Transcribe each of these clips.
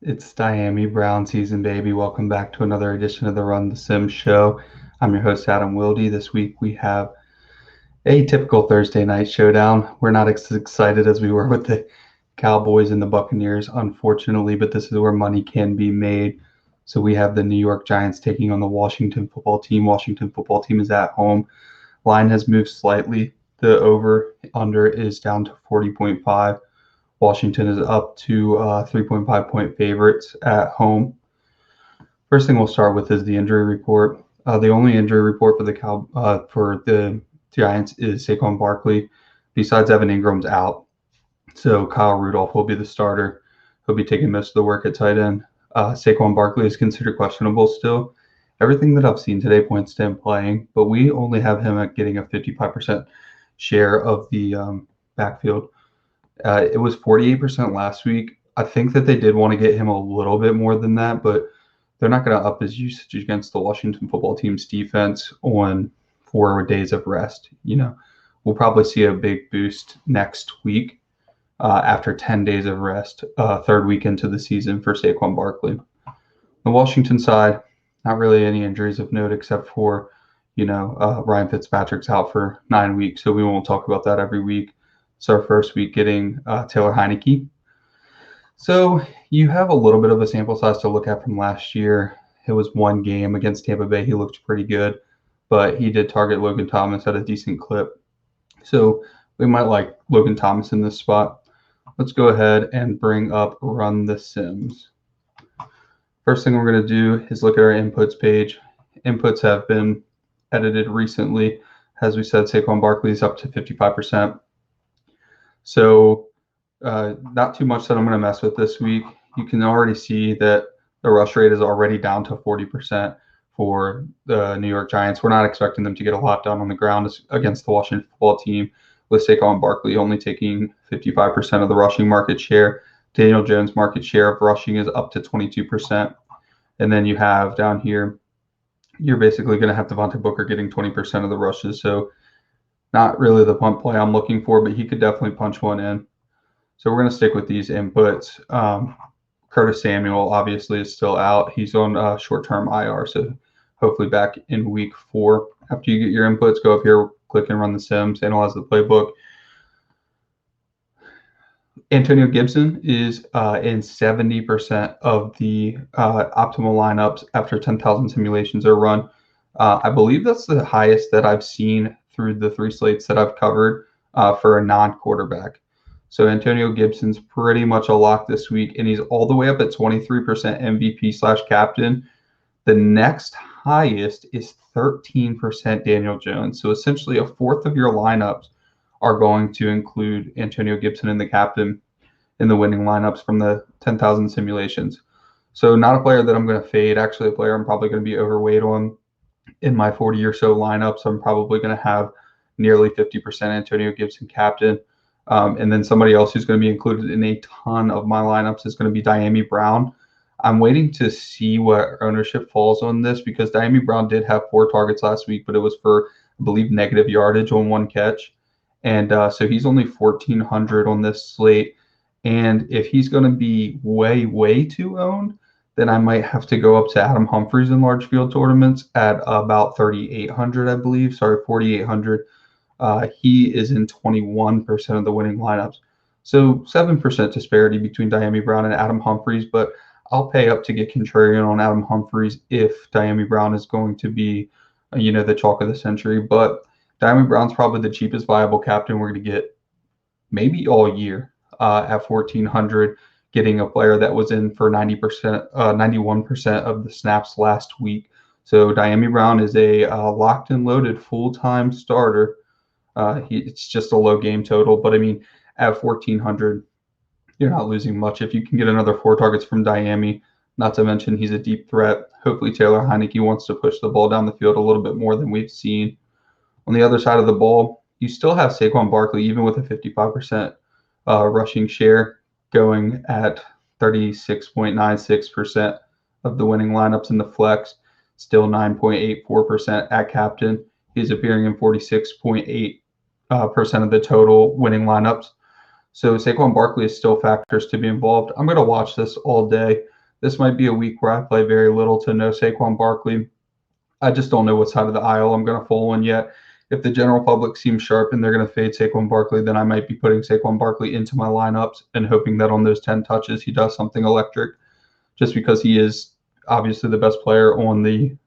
It's Diami Brown season, baby. Welcome back to another edition of the RunTheSims show. I'm your host, Adam Wilde. This week we have a typical Thursday night showdown. We're not as excited as we were with the Cowboys and the Buccaneers, unfortunately, but this is where money can be made. So we have the New York Giants taking on the Washington football team. Washington football team is at home. Line has moved slightly. The over-under is down to 40.5. Washington is up to 3.5-point favorites at home. First thing we'll start with is the injury report. The only injury report for the Giants is Saquon Barkley. Besides, Evan Ingram's out, so Kyle Rudolph will be the starter. He'll be taking most of the work at tight end. Saquon Barkley is considered questionable still. Everything that I've seen today points to him playing, but we only have him at getting a 55% share of the backfield. It was 48% last week. I think that they did want to get him a little bit more than that, but they're not going to up his usage against the Washington football team's defense on 4 days of rest. We'll probably see a big boost next week after 10 days of rest, third week into the season for Saquon Barkley. The Washington side, not really any injuries of note except for, Ryan Fitzpatrick's out for 9 weeks, so we won't talk about that every week. It's our first week getting Taylor Heineke. So you have a little bit of a sample size to look at from last year. It was one game against Tampa Bay. He looked pretty good, but he did target Logan Thomas at a decent clip. So we might like Logan Thomas in this spot. Let's go ahead and bring up RunTheSims. First thing we're going to do is look at our inputs page. Inputs have been edited recently. As we said, Saquon Barkley is up to 55%. So not too much that I'm going to mess with this week. You can already see that the rush rate is already down to 40% for the New York Giants. We're not expecting them to get a lot done on the ground against the Washington football team, with Saquon Barkley only taking 55% of the rushing market share. Daniel Jones' market share of rushing is up to 22%. And then you have down here, you're basically going to have Devontae Booker getting 20% of the rushes. So not really the punt play I'm looking for, but he could definitely punch one in. So we're going to stick with these inputs. Curtis Samuel obviously is still out. He's on short-term IR, so hopefully back in week 4. After you get your inputs, go up here, click and RunTheSims, analyze the playbook. Antonio Gibson is in 70% of the optimal lineups after 10,000 simulations are run. I believe that's the highest that I've seen through the 3 slates that I've covered for a non-quarterback. So Antonio Gibson's pretty much a lock this week, and he's all the way up at 23% MVP/captain. The next highest is 13% Daniel Jones. So essentially a fourth of your lineups are going to include Antonio Gibson and the captain in the winning lineups from the 10,000 simulations. So not a player that I'm going to fade. Actually, a player I'm probably going to be overweight on. In my 40 or so lineups, I'm probably going to have nearly 50% Antonio Gibson captain. And then somebody else who's going to be included in a ton of my lineups is going to be Diami Brown. I'm waiting to see what ownership falls on this because Diami Brown did have 4 targets last week, but it was for, I believe, negative yardage on 1 catch. And so he's only 1,400 on this slate. And if he's going to be way, way too owned, then I might have to go up to Adam Humphries in large field tournaments at about 3,800, I believe. Sorry, 4,800. He is in 21% of the winning lineups. So 7% disparity between Diami Brown and Adam Humphries, but I'll pay up to get contrarian on Adam Humphries if Diami Brown is going to be, the chalk of the century. But Diami Brown's probably the cheapest viable captain we're going to get maybe all year at 1,400. Getting a player that was in for 91% of the snaps last week. So Diami Brown is a locked and loaded full-time starter. It's just a low game total, but I mean, at 1,400, you're not losing much. If you can get another 4 targets from Diami, not to mention he's a deep threat. Hopefully Taylor Heineke wants to push the ball down the field a little bit more than we've seen. On the other side of the ball, you still have Saquon Barkley, even with a 55% rushing share, going at 36.96% of the winning lineups in the flex, still 9.84% at captain. He's appearing in 46.8% of the total winning lineups. So Saquon Barkley is still factors to be involved. I'm going to watch this all day. This might be a week where I play very little to no Saquon Barkley. I just don't know what side of the aisle I'm going to fall on yet. If the general public seems sharp and they're going to fade Saquon Barkley, then I might be putting Saquon Barkley into my lineups and hoping that on those 10 touches he does something electric, just because he is obviously the best player on the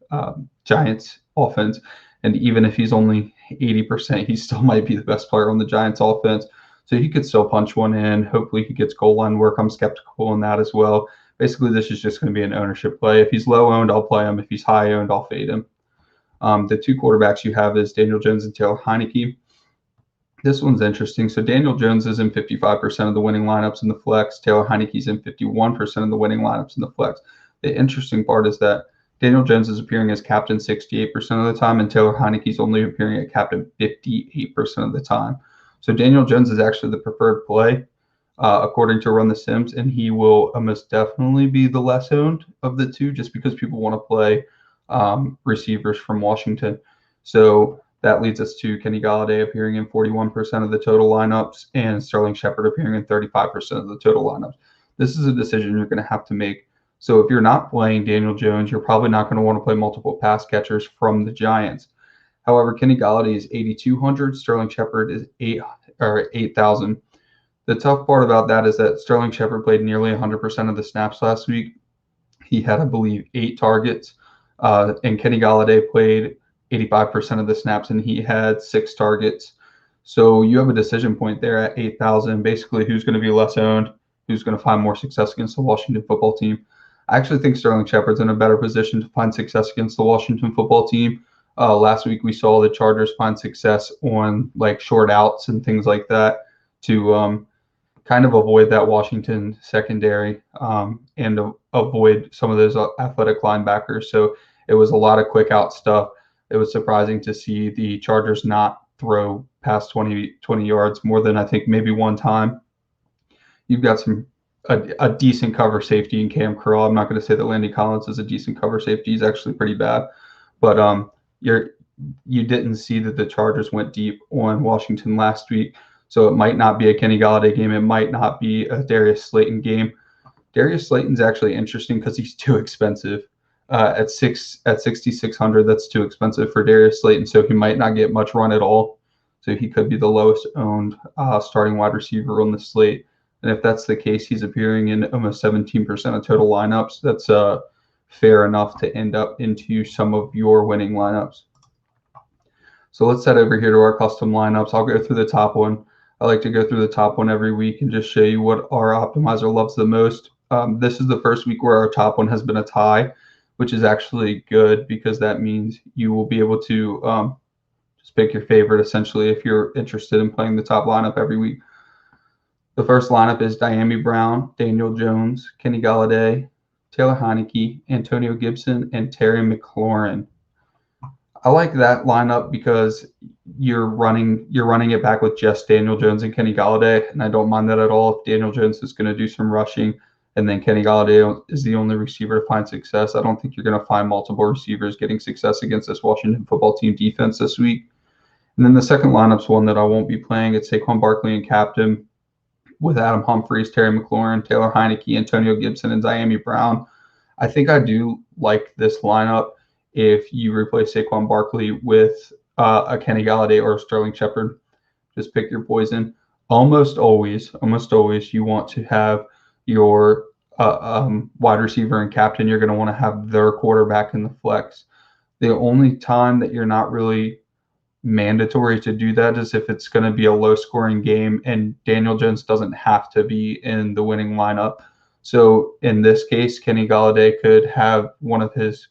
Giants offense. And even if he's only 80%, he still might be the best player on the Giants offense. So he could still punch one in. Hopefully he gets goal line work. I'm skeptical on that as well. Basically, this is just going to be an ownership play. If he's low owned, I'll play him. If he's high owned, I'll fade him. The two quarterbacks you have is Daniel Jones and Taylor Heinicke. This one's interesting. So Daniel Jones is in 55% of the winning lineups in the flex. Taylor Heinicke's in 51% of the winning lineups in the flex. The interesting part is that Daniel Jones is appearing as captain 68% of the time, and Taylor Heinicke's only appearing at captain 58% of the time. So Daniel Jones is actually the preferred play, according to RunTheSims, and he will most definitely be the less owned of the two, just because people want to play receivers from Washington. So that leads us to Kenny Golladay appearing in 41% of the total lineups and Sterling Shepard appearing in 35% of the total lineups. This is a decision you're going to have to make. So if you're not playing Daniel Jones, you're probably not going to want to play multiple pass catchers from the Giants. However, Kenny Golladay is 8,200. Sterling Shepard is 8,000. The tough part about that is that Sterling Shepard played nearly 100% of the snaps last week. He had, I believe, 8 targets. And Kenny Golladay played 85% of the snaps, and he had 6 targets. So you have a decision point there at 8,000. Basically, who's going to be less owned, who's going to find more success against the Washington football team. I actually think Sterling Shepard's in a better position to find success against the Washington football team. Last week, we saw the Chargers find success on like short outs and things like that to kind of avoid that Washington secondary and avoid some of those athletic linebackers. So it was a lot of quick out stuff. It was surprising to see the Chargers not throw past 20 yards more than I think maybe one time. You've got a decent cover safety in Cam Curl. I'm not going to say that Landy Collins is a decent cover safety. He's actually pretty bad. But you didn't see that the Chargers went deep on Washington last week. So it might not be a Kenny Golladay game. It might not be a Darius Slayton game. Darius Slayton's actually interesting because he's too expensive. At 6,600, that's too expensive for Darius Slayton, so he might not get much run at all. So he could be the lowest owned starting wide receiver on the slate. And if that's the case, he's appearing in almost 17% of total lineups. That's fair enough to end up into some of your winning lineups. So let's head over here to our custom lineups. I'll go through the top one. I like to go through the top one every week and just show you what our optimizer loves the most. This is the first week where our top one has been a tie, which is actually good because that means you will be able to just pick your favorite, essentially, if you're interested in playing the top lineup every week. The first lineup is Dyami Brown, Daniel Jones, Kenny Golladay, Taylor Heinicke, Antonio Gibson, and Terry McLaurin. I like that lineup because you're running it back with just Daniel Jones and Kenny Golladay, and I don't mind that at all. If Daniel Jones is going to do some rushing, and then Kenny Golladay is the only receiver to find success, I don't think you're going to find multiple receivers getting success against this Washington football team defense this week. And then the second lineup's one that I won't be playing. It's Saquon Barkley and captain with Adam Humphries, Terry McLaurin, Taylor Heinicke, Antonio Gibson, and Dyami Brown. I think I do like this lineup if you replace Saquon Barkley with a Kenny Golladay or a Sterling Shepard. Just pick your poison. Almost always, you want to have your wide receiver and captain. You're going to want to have their quarterback in the flex. The only time that you're not really mandatory to do that is if it's going to be a low-scoring game and Daniel Jones doesn't have to be in the winning lineup. So in this case, Kenny Golladay could have one of his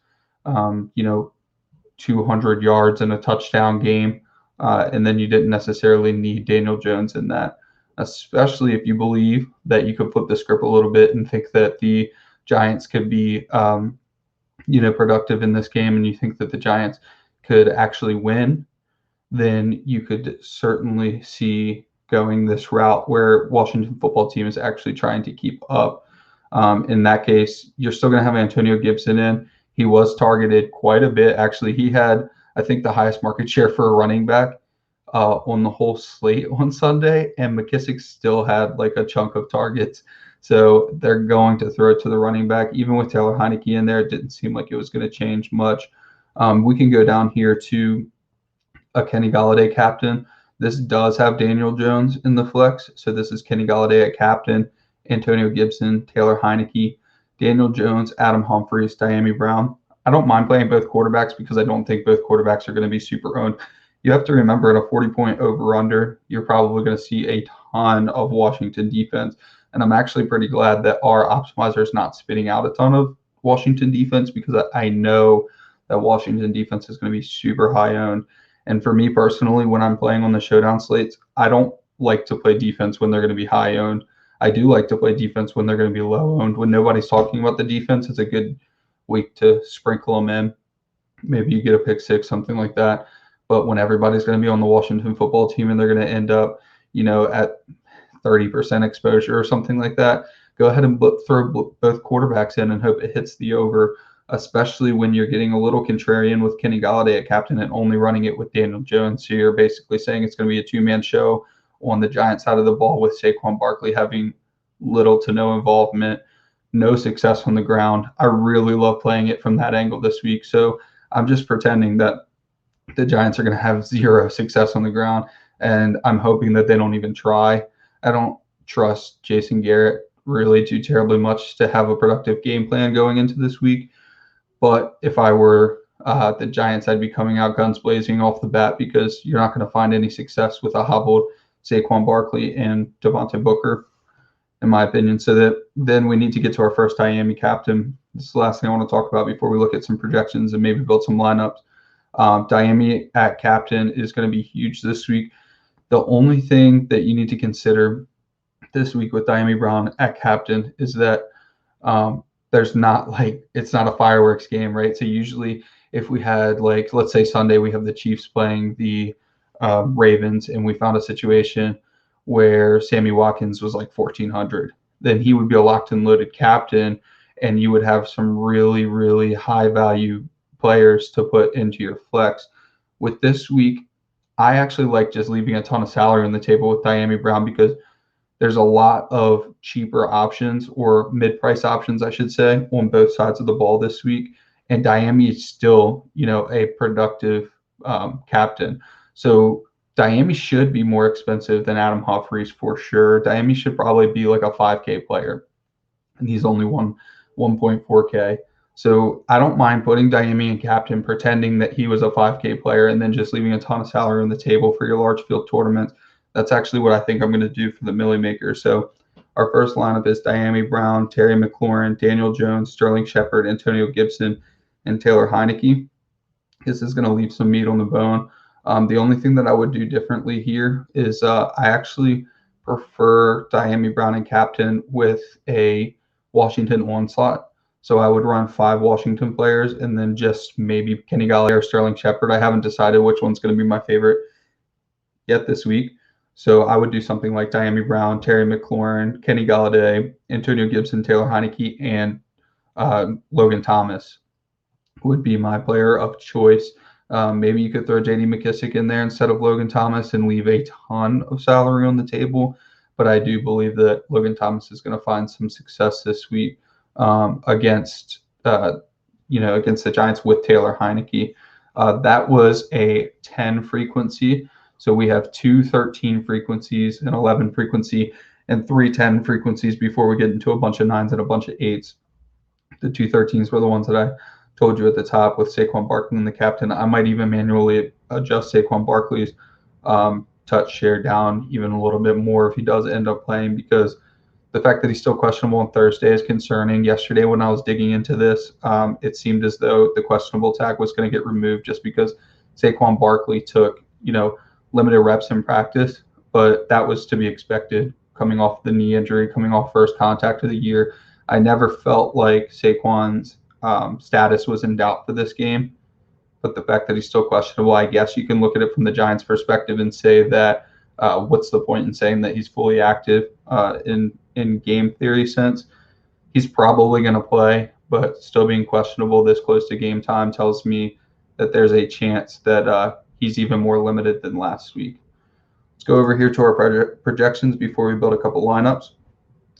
200 yards and a touchdown game, and then you didn't necessarily need Daniel Jones in that, especially if you believe that you could flip the script a little bit and think that the Giants could be productive in this game, and you think that the Giants could actually win. Then you could certainly see going this route where Washington football team is actually trying to keep up. In that case, you're still going to have Antonio Gibson in. He was targeted quite a bit. Actually, he had, I think, the highest market share for a running back on the whole slate on Sunday, and McKissick still had like a chunk of targets. So they're going to throw it to the running back. Even with Taylor Heineke in there, it didn't seem like it was going to change much. We can go down here to a Kenny Golladay captain. This does have Daniel Jones in the flex. So this is Kenny Golladay at captain, Antonio Gibson, Taylor Heineke, Daniel Jones, Adam Humphries, Diami Brown. I don't mind playing both quarterbacks because I don't think both quarterbacks are going to be super owned. You have to remember, in a 40-point over-under, you're probably going to see a ton of Washington defense. And I'm actually pretty glad that our optimizer is not spitting out a ton of Washington defense, because I know that Washington defense is going to be super high owned. And for me personally, when I'm playing on the Showdown slates, I don't like to play defense when they're going to be high owned. I do like to play defense when they're going to be low owned. When nobody's talking about the defense, it's a good week to sprinkle them in. Maybe you get a pick six, something like that. But when everybody's going to be on the Washington football team and they're going to end up, at 30% exposure or something like that, go ahead and throw both quarterbacks in and hope it hits the over, especially when you're getting a little contrarian with Kenny Golladay at captain and only running it with Daniel Jones. So you're basically saying it's going to be a two-man show on the Giants side of the ball, with Saquon Barkley having little to no involvement, no success on the ground. I really love playing it from that angle this week. So I'm just pretending that the Giants are going to have zero success on the ground, and I'm hoping that they don't even try. I don't trust Jason Garrett really too terribly much to have a productive game plan going into this week. But if I were the Giants, I'd be coming out guns blazing off the bat, because you're not going to find any success with a hobbled Saquon Barkley and Devontae Booker, in my opinion. So that then we need to get to our first Miami captain. This is the last thing I want to talk about before we look at some projections and maybe build some lineups. Diami at captain is going to be huge this week. The only thing that you need to consider this week with Diami Brown at captain is that there's not it's not a fireworks game, right? So usually if we had, let's say Sunday, we have the Chiefs playing the Ravens, and we found a situation where Sammy Watkins was 1,400, then he would be a locked and loaded captain, and you would have some really, really high value players to put into your flex. With this week, I actually like just leaving a ton of salary on the table with Diami Brown, because there's a lot of cheaper options, or mid-price options, I should say, on both sides of the ball this week. And Diami is still, a productive captain. So Diami should be more expensive than Adam Humphries for sure. Diami should probably be like a 5K player, and he's only 1.4K. So I don't mind putting Diami in captain, pretending that he was a 5K player, and then just leaving a ton of salary on the table for your large field tournaments. That's actually what I think I'm going to do for the Millie Maker. So our first lineup is Diami Brown, Terry McLaurin, Daniel Jones, Sterling Shepard, Antonio Gibson, and Taylor Heineke. This is going to leave some meat on the bone. The only thing that I would do differently here is I actually prefer Diami Brown and captain with a Washington onslaught. So I would run 5 Washington players and then just maybe Kenny Golladay or Sterling Shepard. I haven't decided which one's going to be my favorite yet this week. So I would do something like Diami Brown, Terry McLaurin, Kenny Golladay, Antonio Gibson, Taylor Heineke, and Logan Thomas would be my player of choice. Maybe you could throw J.D. McKissick in there instead of Logan Thomas and leave a ton of salary on the table. But I do believe that Logan Thomas is going to find some success this week against the Giants with Taylor Heineke. That was a 10 frequency. So we have 2 13 frequencies, an 11 frequency, and 3 10 frequencies before we get into a bunch of 9s and a bunch of 8s. The 2 13s were the ones that I told you at the top with Saquon Barkley and the captain. I might even manually adjust Saquon Barkley's touch share down even a little bit more if he does end up playing, because the fact that he's still questionable on Thursday is concerning. Yesterday when I was digging into this, it seemed as though the questionable tag was going to get removed just because Saquon Barkley took, limited reps in practice, but that was to be expected coming off the knee injury, coming off first contact of the year. I never felt like Saquon's status was in doubt for this game, but the fact that he's still questionable, I guess you can look at it from the Giants' perspective and say that what's the point in saying that he's fully active in game theory sense? He's probably going to play, but still being questionable this close to game time tells me that there's a chance that he's even more limited than last week. Let's go over here to our projections before we build a couple lineups.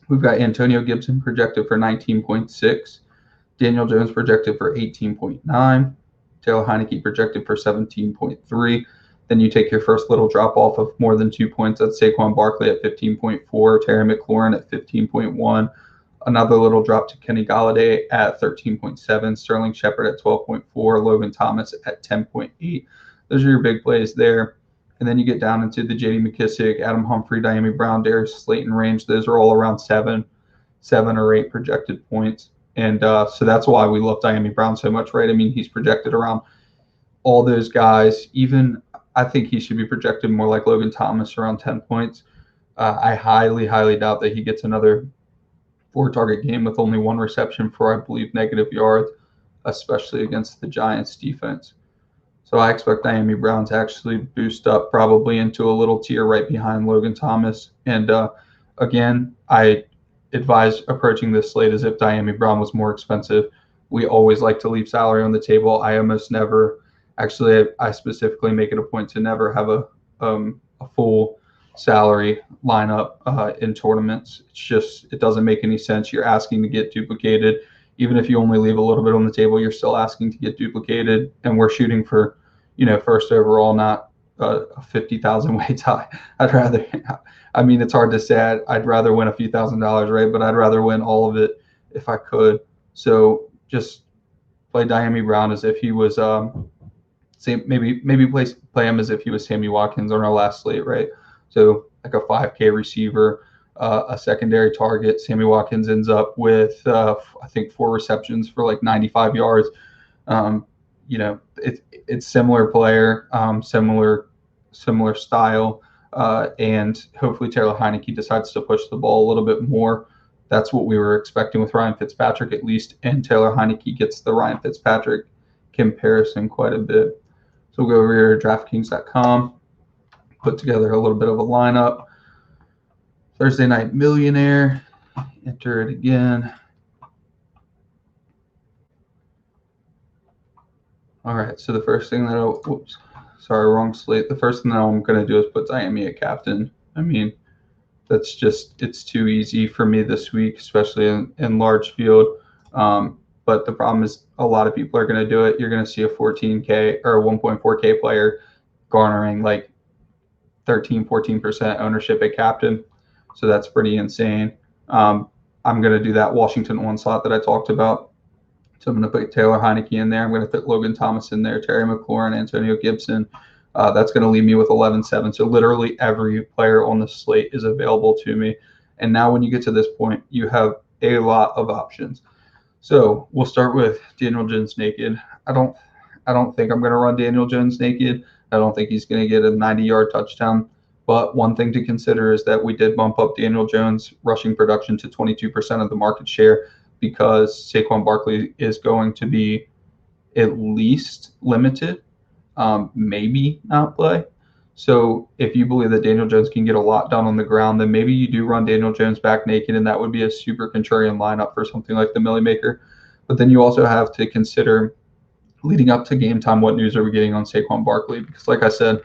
We've got Antonio Gibson projected for 19.6, Daniel Jones projected for 18.9, Taylor Heineke projected for 17.3. Then you take your first little drop off of more than 2 points. That's Saquon Barkley at 15.4, Terry McLaurin at 15.1. Another little drop to Kenny Golladay at 13.7, Sterling Shepard at 12.4, Logan Thomas at 10.8. Those are your big plays there. And then you get down into the J.D. McKissic, Adam Humphrey, Diami Brown, Darius Slayton range. Those are all around seven or 8 projected points. And so that's why we love Diami Brown so much, right? I mean, he's projected around all those guys. Even I think he should be projected more like Logan Thomas, around 10 points. I highly, highly doubt that he gets another 4-target game with only 1 reception for, I believe, negative yards, especially against the Giants defense. So I expect Diami Brown to actually boost up probably into a little tier right behind Logan Thomas. And again, I advise approaching this slate as if Diami Brown was more expensive. We always like to leave salary on the table. I almost never, actually, I specifically make it a point to never have a full salary lineup in tournaments. It's just, it doesn't make any sense. You're asking to get duplicated. Even if you only leave a little bit on the table, you're still asking to get duplicated. And we're shooting for, first overall, not a 50,000 way tie. I'd rather, I mean, it's hard to say. I'd rather win a few $1,000s, right? But I'd rather win all of it if I could. So just play Diami Brown as if he was, maybe play him as if he was Sammy Watkins on our last slate, right? So like a 5K receiver, a secondary target. Sammy Watkins ends up with, I think, 4 receptions for like 95 yards. It's similar player, similar style, and hopefully Taylor Heineke decides to push the ball a little bit more. That's what we were expecting with Ryan Fitzpatrick, at least, and Taylor Heineke gets the Ryan Fitzpatrick comparison quite a bit. So we'll go over here to DraftKings.com, put together a little bit of a lineup. Thursday Night Millionaire, enter it again. All right, so the first thing that wrong slate. The first thing that I'm going to do is put Diami at captain. I mean, that's just, it's too easy for me this week, especially in large field. But the problem is a lot of people are going to do it. You're going to see a 14K or a 1.4K player garnering like 13-14% ownership at captain. So that's pretty insane. I'm going to do that Washington one slot that I talked about. So I'm going to put Taylor Heineke in there. I'm going to put Logan Thomas in there, Terry McLaurin, Antonio Gibson. That's going to leave me with 11-7. So literally every player on the slate is available to me. And now when you get to this point, you have a lot of options. So we'll start with Daniel Jones naked. I don't think I'm going to run Daniel Jones naked. I don't think he's going to get a 90-yard touchdown. But one thing to consider is that we did bump up Daniel Jones' rushing production to 22% of the market share because Saquon Barkley is going to be at least limited, maybe not play. So if you believe that Daniel Jones can get a lot done on the ground, then maybe you do run Daniel Jones back naked, and that would be a super contrarian lineup for something like the Millie Maker. But then you also have to consider, leading up to game time, what news are we getting on Saquon Barkley? Because like I said,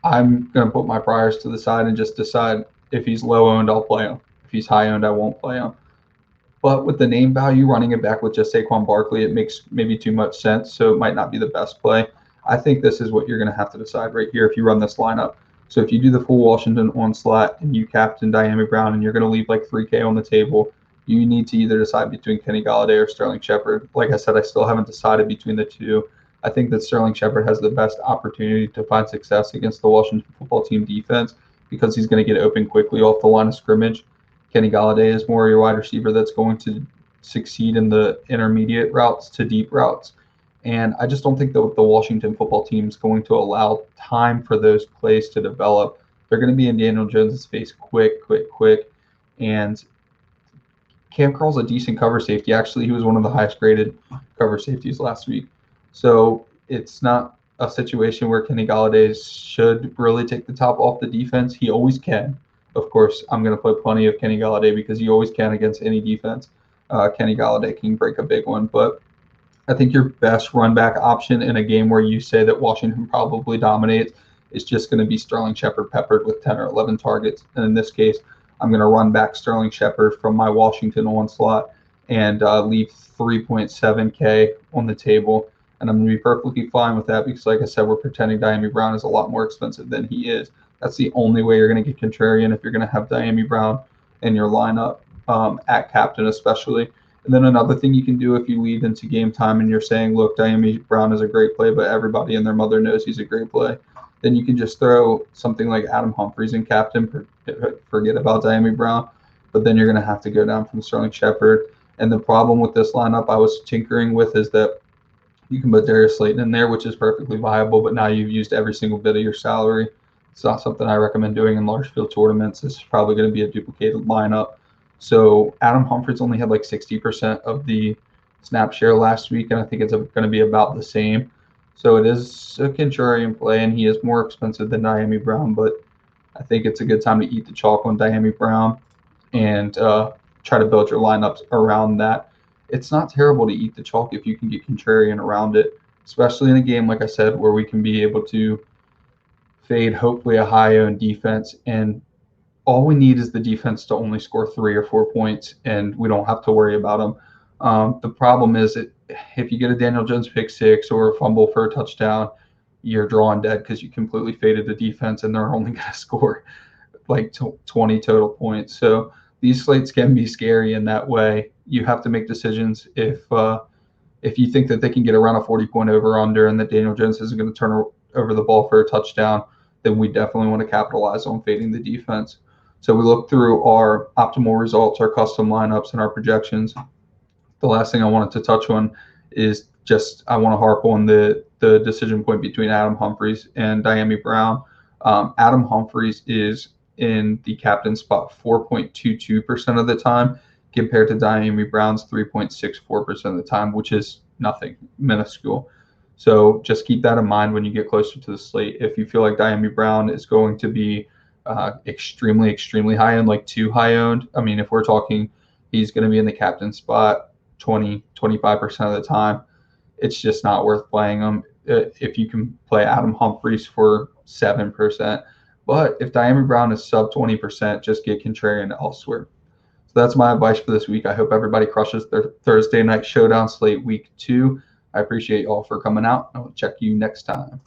I'm going to put my priors to the side and just decide if he's low owned, I'll play him. If he's high owned, I won't play him. But with the name value, running it back with just Saquon Barkley, it makes maybe too much sense. So it might not be the best play. I think this is what you're going to have to decide right here if you run this lineup. So if you do the full Washington onslaught and you captain Diami Brown and you're going to leave like 3K on the table, you need to either decide between Kenny Golladay or Sterling Shepard. Like I said, I still haven't decided between the two. I think that Sterling Shepard has the best opportunity to find success against the Washington football team defense because he's going to get open quickly off the line of scrimmage. Kenny Golladay is more your wide receiver that's going to succeed in the intermediate routes to deep routes. And I just don't think that the Washington football team is going to allow time for those plays to develop. They're going to be in Daniel Jones' face quick. And Cam Curl's a decent cover safety. Actually, he was one of the highest graded cover safeties last week. So it's not a situation where Kenny Golladay should really take the top off the defense. He always can. Of course, I'm going to play plenty of Kenny Golladay because he always can against any defense. Kenny Golladay can break a big one. But I think your best run back option in a game where you say that Washington probably dominates is just going to be Sterling Shepard peppered with 10 or 11 targets. And in this case, I'm going to run back Sterling Shepard from my Washington onslaught and leave 3.7K on the table. And I'm going to be perfectly fine with that because, like I said, we're pretending Diami Brown is a lot more expensive than he is. That's the only way you're going to get contrarian if you're going to have Diami Brown in your lineup, at captain especially. And then another thing you can do if you lead into game time and you're saying, look, Diami Brown is a great play, but everybody and their mother knows he's a great play, then you can just throw something like Adam Humphries in captain, forget about Diami Brown, but then you're going to have to go down from Sterling Shepard. And the problem with this lineup I was tinkering with is that you can put Darius Slayton in there, which is perfectly viable, but now you've used every single bit of your salary. It's not something I recommend doing in large field tournaments. This is probably going to be a duplicated lineup. So Adam Humphries only had like 60% of the snap share last week, and I think it's going to be about the same. So it is a contrarian play, and he is more expensive than Diami Brown, but I think it's a good time to eat the chalk on Diami Brown and try to build your lineups around that. It's not terrible to eat the chalk if you can get contrarian around it, especially in a game, like I said, where we can be able to fade hopefully a high-owned defense, and all we need is the defense to only score 3 or 4 points, and we don't have to worry about them. The problem is that if you get a Daniel Jones pick six or a fumble for a touchdown, you're drawing dead because you completely faded the defense, and they're only going to score like 20 total points. So these slates can be scary in that way. You have to make decisions if you think that they can get around a 40-point over-under and that Daniel Jones isn't going to turn over the ball for a touchdown, then we definitely want to capitalize on fading the defense. So we look through our optimal results, our custom lineups, and our projections. The last thing I wanted to touch on is just I want to harp on the decision point between Adam Humphries and Diami Brown. Adam Humphries is in the captain spot 4.22% of the time compared to Diami Brown's 3.64% of the time, which is nothing, minuscule. So just keep that in mind when you get closer to the slate. If you feel like Diami Brown is going to be extremely, extremely high owned, like too high owned, I mean, if we're talking he's going to be in the captain spot 25% of the time, it's just not worth playing him. If you can play Adam Humphries for 7%. But if Diami Brown is sub 20%, just get contrarian elsewhere. So that's my advice for this week. I hope everybody crushes their Thursday night showdown slate week 2. I appreciate you all for coming out. I'll check you next time.